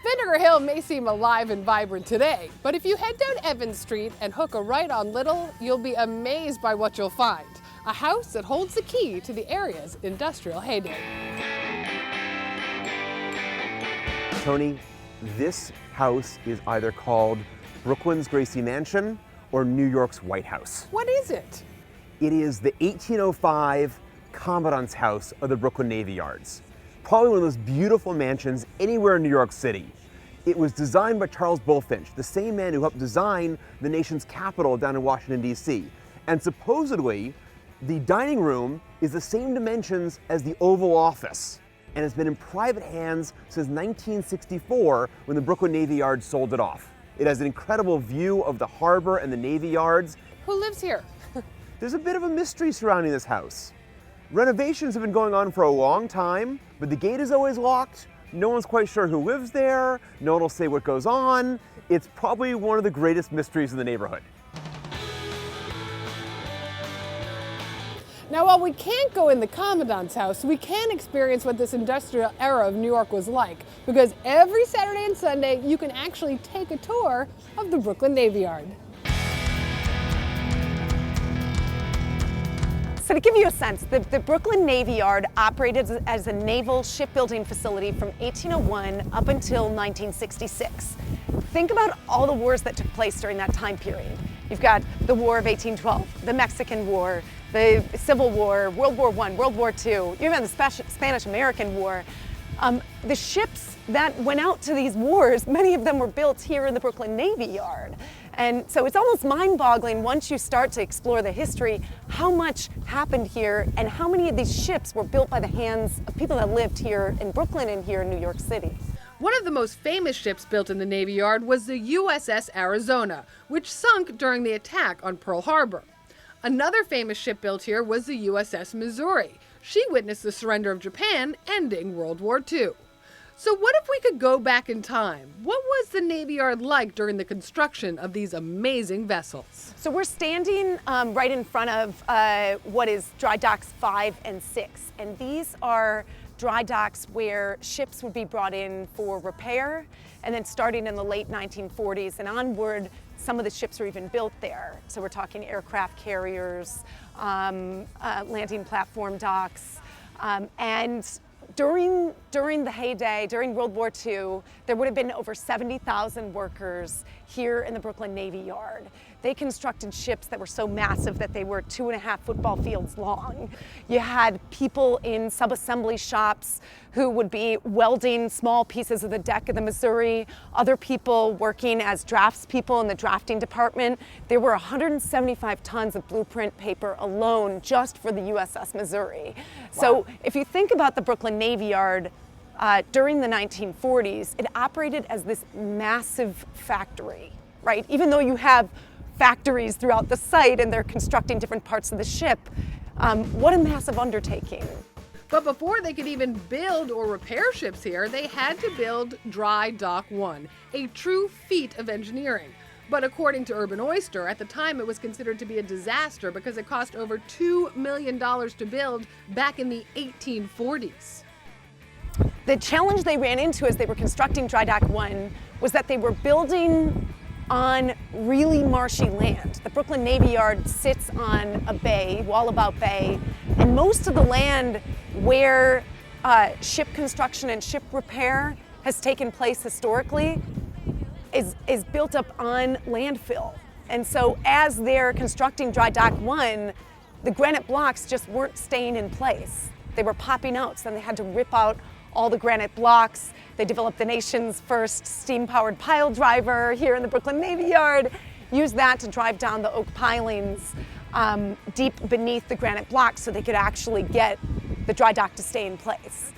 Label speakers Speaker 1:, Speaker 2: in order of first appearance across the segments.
Speaker 1: Vinegar Hill may seem alive and vibrant today, but if you head down Evans Street and hook a right on Little, you'll be amazed by what you'll find. A house that holds the key to the area's industrial heyday.
Speaker 2: Toni, this house is either called Brooklyn's Gracie Mansion or New York's White House.
Speaker 1: What is it?
Speaker 2: It is the 1805 Commandant's House of the Brooklyn Navy Yards. Probably one of those beautiful mansions anywhere in New York City. It was designed by Charles Bulfinch, the same man who helped design the nation's capital down in Washington, D.C. And supposedly, the dining room is the same dimensions as the Oval Office, and has been in private hands since 1964 when the Brooklyn Navy Yards sold it off. It has an incredible view of the harbor and the Navy Yards.
Speaker 1: Who lives here?
Speaker 2: There's a bit of a mystery surrounding this house. Renovations have been going on for a long time, but the gate is always locked. No one's quite sure who lives there. No one will say what goes on. It's probably one of the greatest mysteries in the neighborhood.
Speaker 1: Now, while we can't go in the Commandant's house, we can experience what this industrial era of New York was like, because every Saturday and Sunday, you can actually take a tour of the Brooklyn Navy Yard.
Speaker 3: So to give you a sense, the Brooklyn Navy Yard operated as a naval shipbuilding facility from 1801 up until 1966. Think about all the wars that took place during that time period. You've got the War of 1812, the Mexican War, the Civil War, World War I, World War II, even the Spanish-American War. The ships that went out to these wars, many of them were built here in the Brooklyn Navy Yard. And so it's almost mind-boggling once you start to explore the history, how much happened here and how many of these ships were built by the hands of people that lived here in Brooklyn and here in New York City.
Speaker 1: One of the most famous ships built in the Navy Yard was the USS Arizona, which sunk during the attack on Pearl Harbor. Another famous ship built here was the USS Missouri. She witnessed the surrender of Japan, ending World War II. So what if we could go back in time? What was the Navy Yard like during the construction of these amazing vessels?
Speaker 3: So we're standing right in front of what is dry docks 5 and 6. And these are dry docks where ships would be brought in for repair. And then starting in the late 1940s and onward, some of the ships were even built there. So we're talking aircraft carriers, landing platform docks, and during the heyday, during World War II, there would have been over 70,000 workers here in the Brooklyn Navy Yard. They constructed ships that were so massive that they were 2.5 football fields long. You had people in sub-assembly shops who would be welding small pieces of the deck of the Missouri, other people working as draftspeople in the drafting department. There were 175 tons of blueprint paper alone just for the USS Missouri. Wow. So if you think about the Brooklyn Navy Yard, during the 1940s, it operated as this massive factory, right? Even though you have factories throughout the site and they're constructing different parts of the ship, what a massive undertaking.
Speaker 1: But before they could even build or repair ships here, they had to build Dry Dock 1, a true feat of engineering. But according to Urban Oyster, at the time it was considered to be a disaster because it cost over $2 million to build back in the 1840s.
Speaker 3: The challenge they ran into as they were constructing Dry Dock 1 was that they were building on really marshy land. The Brooklyn Navy Yard sits on a bay, Wallabout Bay, and most of the land where ship construction and ship repair has taken place historically is built up on landfill. And so as they're constructing Dry Dock 1, the granite blocks just weren't staying in place. They were popping out, so then they had to rip out all the granite blocks. They developed the nation's first steam-powered pile driver here in the Brooklyn Navy Yard, used that to drive down the oak pilings deep beneath the granite blocks so they could actually get the dry dock to stay in place.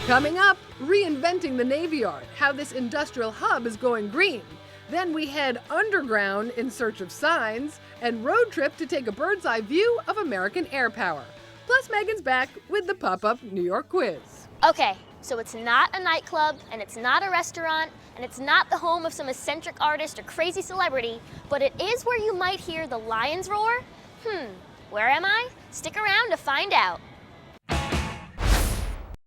Speaker 1: Coming up, reinventing the Navy Yard, how this industrial hub is going green. Then we head underground in search of signs and road trip to take a bird's eye view of American air power. Plus, Megan's back with the pop-up New York quiz.
Speaker 4: Okay, so it's not a nightclub, and it's not a restaurant, and it's not the home of some eccentric artist or crazy celebrity, but it is where you might hear the lions roar. Where am I? Stick around to find out.